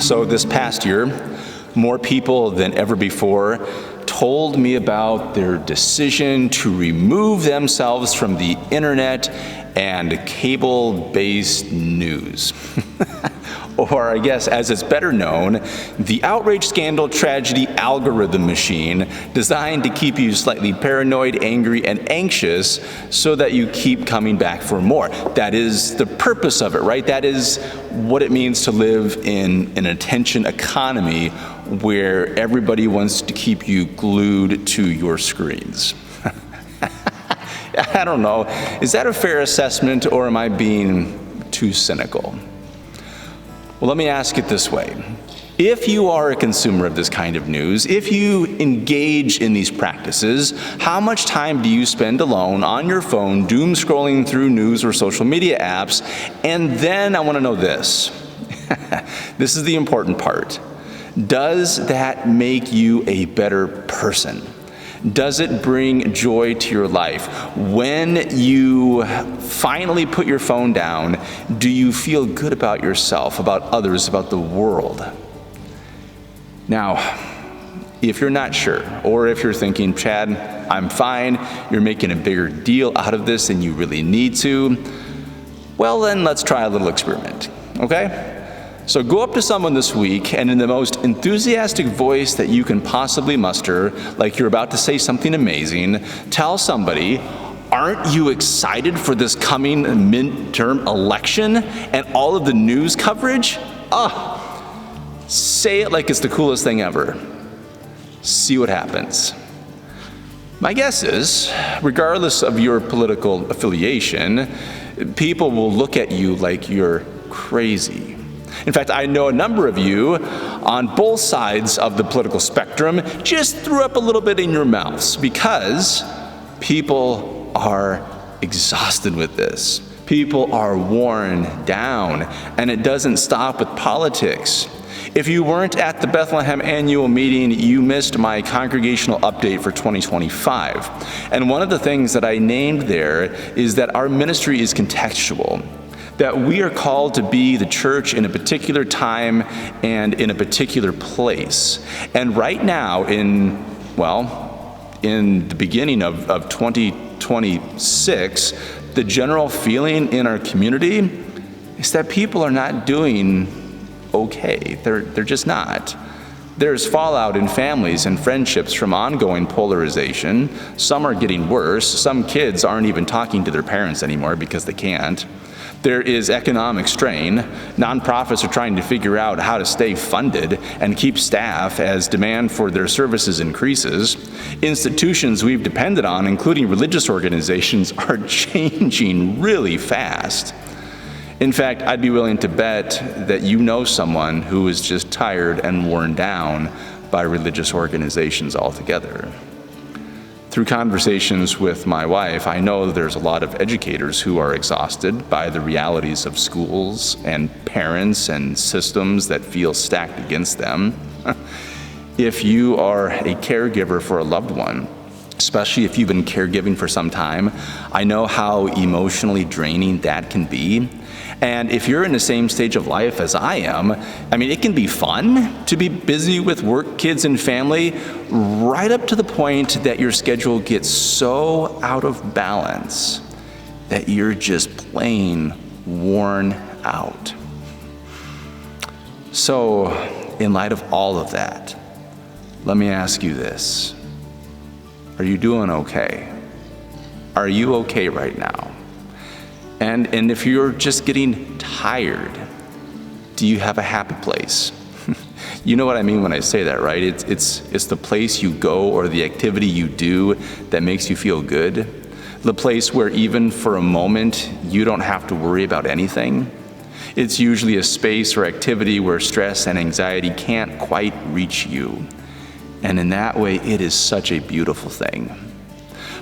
So this past year, more people than ever before told me about their decision to remove themselves from the internet and cable-based news. Or I guess, as it's better known, the outrage, scandal, tragedy algorithm machine designed to keep you slightly paranoid, angry, and anxious so that you keep coming back for more. That is the purpose of it, right? That is what it means to live in an attention economy where everybody wants to keep you glued to your screens. I don't know. Is that a fair assessment, or am I being too cynical? Well, let me ask it this way. If you are a consumer of this kind of news, if you engage in these practices, how much time do you spend alone on your phone, doom scrolling through news or social media apps? And then I want to know this. This is the important part. Does that make you a better person? Does it bring joy to your life? When you finally put your phone down, do you feel good about yourself, about others, about the world? Now, if you're not sure, or if you're thinking, Chad, I'm fine, you're making a bigger deal out of this than you really need to, well then let's try a little experiment, okay? So go up to someone this week and in the most enthusiastic voice that you can possibly muster, like you're about to say something amazing, tell somebody, aren't you excited for this coming midterm election and all of the news coverage? Say it like it's the coolest thing ever. See what happens. My guess is, regardless of your political affiliation, people will look at you like you're crazy. In fact, I know a number of you on both sides of the political spectrum just threw up a little bit in your mouths because people are exhausted with this. People are worn down, and it doesn't stop with politics. If you weren't at the Bethlehem annual meeting, you missed my congregational update for 2025. And one of the things that I named there is that our ministry is contextual. That we are called to be the church in a particular time and in a particular place. And right now, in the beginning of 2026, the general feeling in our community is that people are not doing okay. They're just not. There's fallout in families and friendships from ongoing polarization. Some are getting worse. Some kids aren't even talking to their parents anymore because they can't. There is economic strain. Nonprofits are trying to figure out how to stay funded and keep staff as demand for their services increases. Institutions we've depended on, including religious organizations, are changing really fast. In fact, I'd be willing to bet that you know someone who is just tired and worn down by religious organizations altogether. Through conversations with my wife, I know there's a lot of educators who are exhausted by the realities of schools and parents and systems that feel stacked against them. If you are a caregiver for a loved one, especially if you've been caregiving for some time, I know how emotionally draining that can be. And if you're in the same stage of life as I am, it can be fun to be busy with work, kids, and family, right up to the point that your schedule gets so out of balance that you're just plain worn out. So, in light of all of that, let me ask you this. Are you doing okay? Are you okay right now? And if you're just getting tired, do you have a happy place? You know what I mean when I say that, right? It's the place you go or the activity you do that makes you feel good. The place where even for a moment, you don't have to worry about anything. It's usually a space or activity where stress and anxiety can't quite reach you. And in that way, it is such a beautiful thing.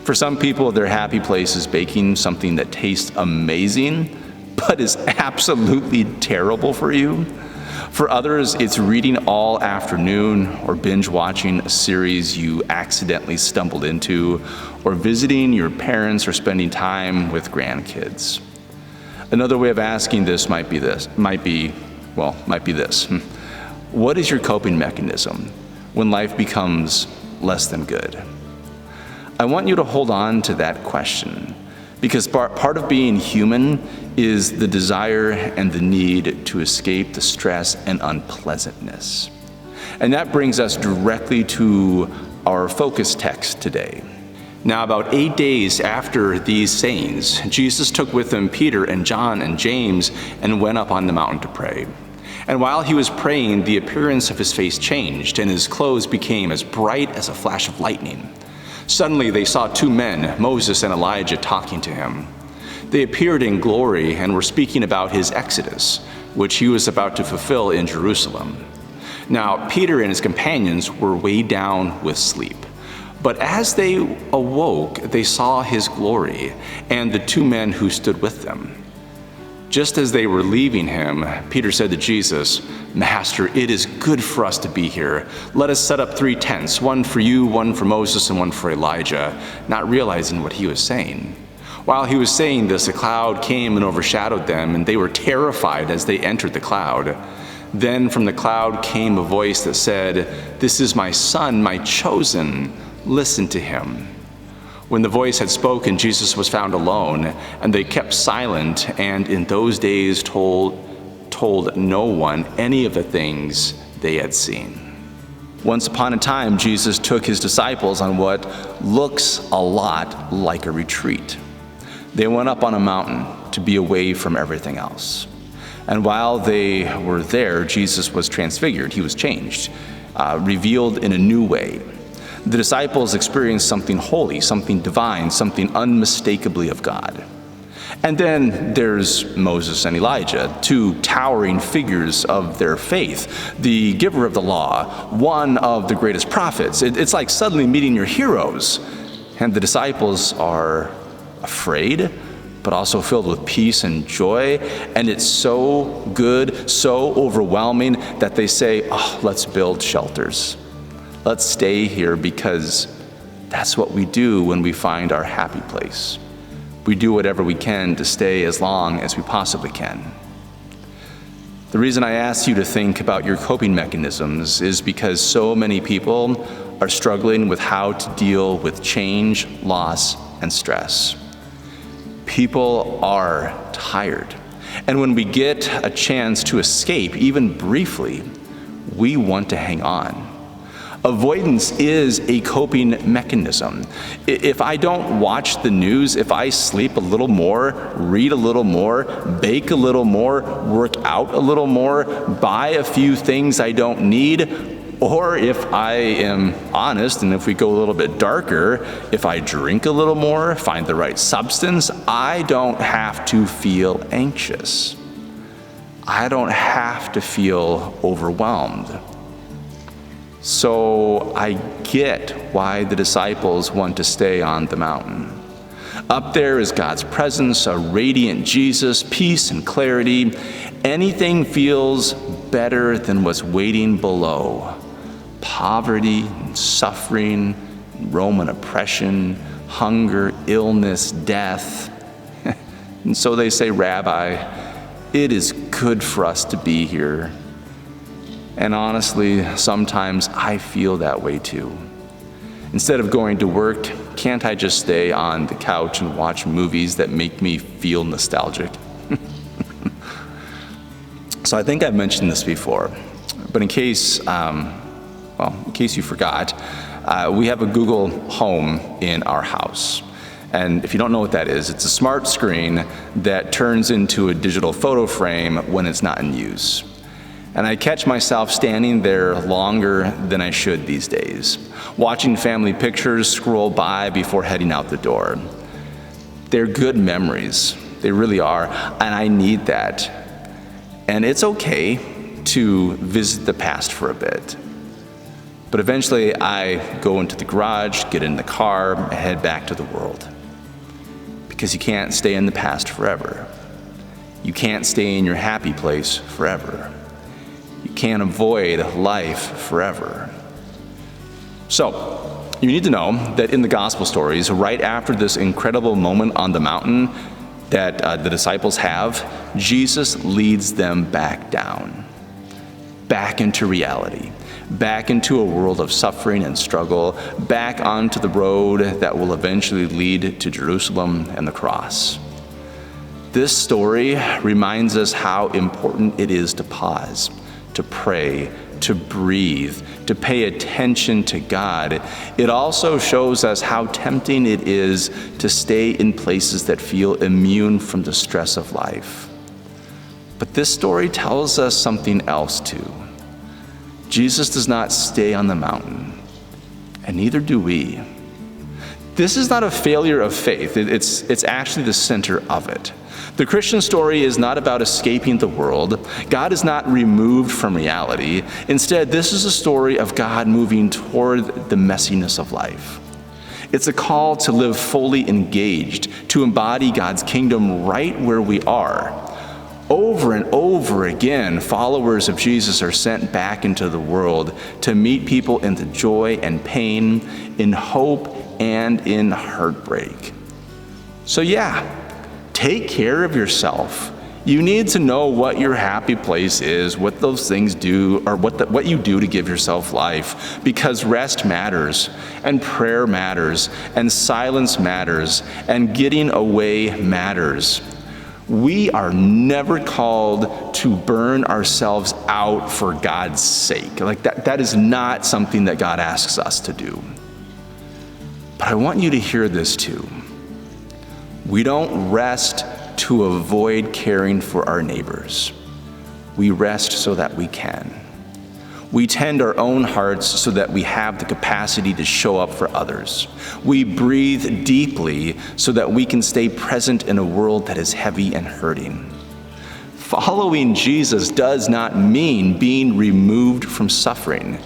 For some people, their happy place is baking something that tastes amazing, but is absolutely terrible for you. For others, it's reading all afternoon or binge watching a series you accidentally stumbled into, or visiting your parents or spending time with grandkids. Another way of asking this might be this. What is your coping mechanism when life becomes less than good? I want you to hold on to that question, because part of being human is the desire and the need to escape the stress and unpleasantness. And that brings us directly to our focus text today. Now, about 8 days after these sayings, Jesus took with him Peter and John and James and went up on the mountain to pray. And while he was praying, the appearance of his face changed, and his clothes became as bright as a flash of lightning. Suddenly they saw two men, Moses and Elijah, talking to him. They appeared in glory and were speaking about his exodus, which he was about to fulfill in Jerusalem. Now, Peter and his companions were weighed down with sleep. But as they awoke, they saw his glory and the two men who stood with them. Just as they were leaving him, Peter said to Jesus, "Master, it is good for us to be here. Let us set up 3 tents, one for you, one for Moses, and one for Elijah," not realizing what he was saying. While he was saying this, a cloud came and overshadowed them, and they were terrified as they entered the cloud. Then from the cloud came a voice that said, "This is my son, my chosen. Listen to him." When the voice had spoken, Jesus was found alone, and they kept silent, and in those days told no one any of the things they had seen. Once upon a time, Jesus took his disciples on what looks a lot like a retreat. They went up on a mountain to be away from everything else. And while they were there, Jesus was transfigured. He was changed, revealed in a new way. The disciples experienced something holy, something divine, something unmistakably of God. And then there's Moses and Elijah, two towering figures of their faith, the giver of the law, one of the greatest prophets. It's like suddenly meeting your heroes. And the disciples are afraid, but also filled with peace and joy. And it's so good, so overwhelming that they say, "Oh, let's build shelters. Let's stay here, because that's what we do when we find our happy place. We do whatever we can to stay as long as we possibly can." The reason I ask you to think about your coping mechanisms is because so many people are struggling with how to deal with change, loss, and stress. People are tired. And when we get a chance to escape, even briefly, we want to hang on. Avoidance is a coping mechanism. If I don't watch the news, if I sleep a little more, read a little more, bake a little more, work out a little more, buy a few things I don't need, or if I am honest, and if we go a little bit darker, if I drink a little more, find the right substance, I don't have to feel anxious. I don't have to feel overwhelmed. So I get why the disciples want to stay on the mountain. Up there is God's presence, a radiant Jesus, peace and clarity. Anything feels better than what's waiting below. Poverty, suffering, Roman oppression, hunger, illness, death. And so they say, "Rabbi, it is good for us to be here." And honestly, sometimes I feel that way too. Instead of going to work, can't I just stay on the couch and watch movies that make me feel nostalgic? So I think I've mentioned this before, but in case you forgot, we have a Google Home in our house. And if you don't know what that is, it's a smart screen that turns into a digital photo frame when it's not in use. And I catch myself standing there longer than I should these days, watching family pictures scroll by before heading out the door. They're good memories. They really are. And I need that. And it's okay to visit the past for a bit. But eventually I go into the garage, get in the car, and head back to the world. Because you can't stay in the past forever. You can't stay in your happy place forever. You can't avoid life forever. So, you need to know that in the gospel stories, right after this incredible moment on the mountain that the disciples have, Jesus leads them back down. back into reality, back into a world of suffering and struggle, back onto the road that will eventually lead to Jerusalem and the cross. This story reminds us how important it is to pause, to pray, to breathe, to pay attention to God. It also shows us how tempting it is to stay in places that feel immune from the stress of life. But this story tells us something else too. Jesus does not stay on the mountain, and neither do we. This is not a failure of faith. It's actually the center of it. The Christian story is not about escaping the world. God is not removed from reality. Instead, this is a story of God moving toward the messiness of life. It's a call to live fully engaged, to embody God's kingdom right where we are. Over and over again, followers of Jesus are sent back into the world to meet people in the joy and pain, in hope and in heartbreak. So take care of yourself. You need to know what your happy place is, what those things do, or what you do to give yourself life, because rest matters, and prayer matters, and silence matters, and getting away matters. We are never called to burn ourselves out for God's sake. That is not something that God asks us to do. But I want you to hear this too. We don't rest to avoid caring for our neighbors. We rest so that we can. We tend our own hearts so that we have the capacity to show up for others. We breathe deeply so that we can stay present in a world that is heavy and hurting. Following Jesus does not mean being removed from suffering.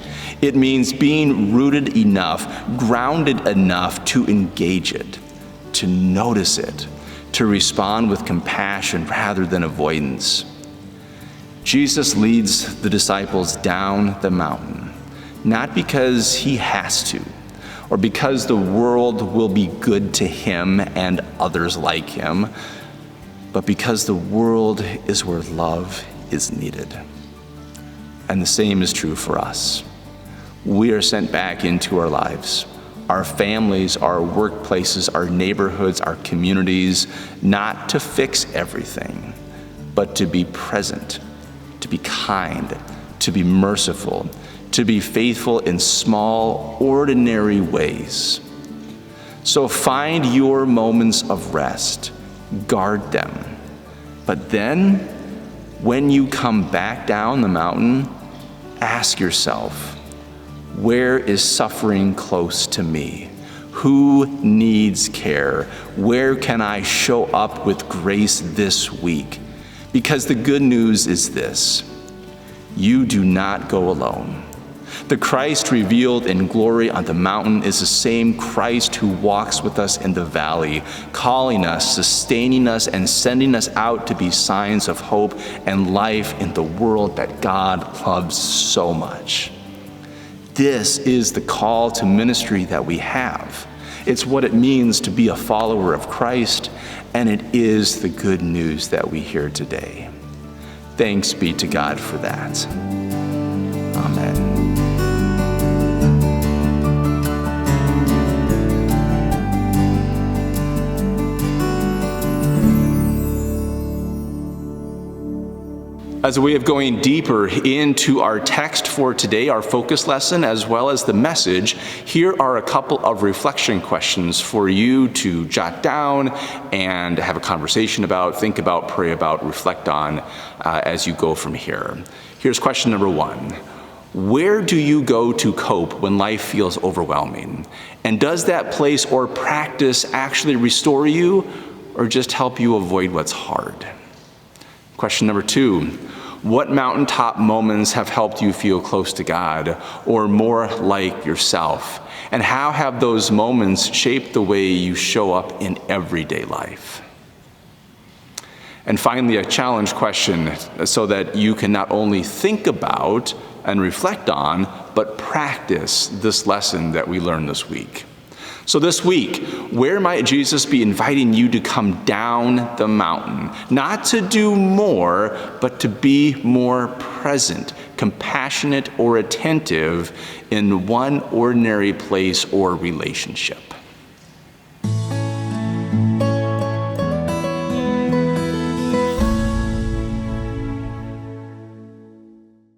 It means being rooted enough, grounded enough to engage it, to notice it, to respond with compassion rather than avoidance. Jesus leads the disciples down the mountain, not because he has to, or because the world will be good to him and others like him, but because the world is where love is needed. And the same is true for us. We are sent back into our lives, our families, our workplaces, our neighborhoods, our communities, not to fix everything, but to be present, to be kind, to be merciful, to be faithful in small, ordinary ways. So find your moments of rest, guard them. But then, when you come back down the mountain, ask yourself, where is suffering close to me? Who needs care? Where can I show up with grace this week? Because the good news is this: you do not go alone. The Christ revealed in glory on the mountain is the same Christ who walks with us in the valley, calling us, sustaining us, and sending us out to be signs of hope and life in the world that God loves so much. This is the call to ministry that we have. It's what it means to be a follower of Christ, and it is the good news that we hear today. Thanks be to God for that. Amen. As a way of going deeper into our text for today, our focus lesson, as well as the message, here are a couple of reflection questions for you to jot down and have a conversation about, think about, pray about, reflect on as you go from here. Here's question number 1. Where do you go to cope when life feels overwhelming? And does that place or practice actually restore you or just help you avoid what's hard? Question number 2, what mountaintop moments have helped you feel close to God or more like yourself? And how have those moments shaped the way you show up in everyday life? And finally, a challenge question so that you can not only think about and reflect on, but practice this lesson that we learned this week. So this week, where might Jesus be inviting you to come down the mountain? Not to do more, but to be more present, compassionate or attentive in one ordinary place or relationship.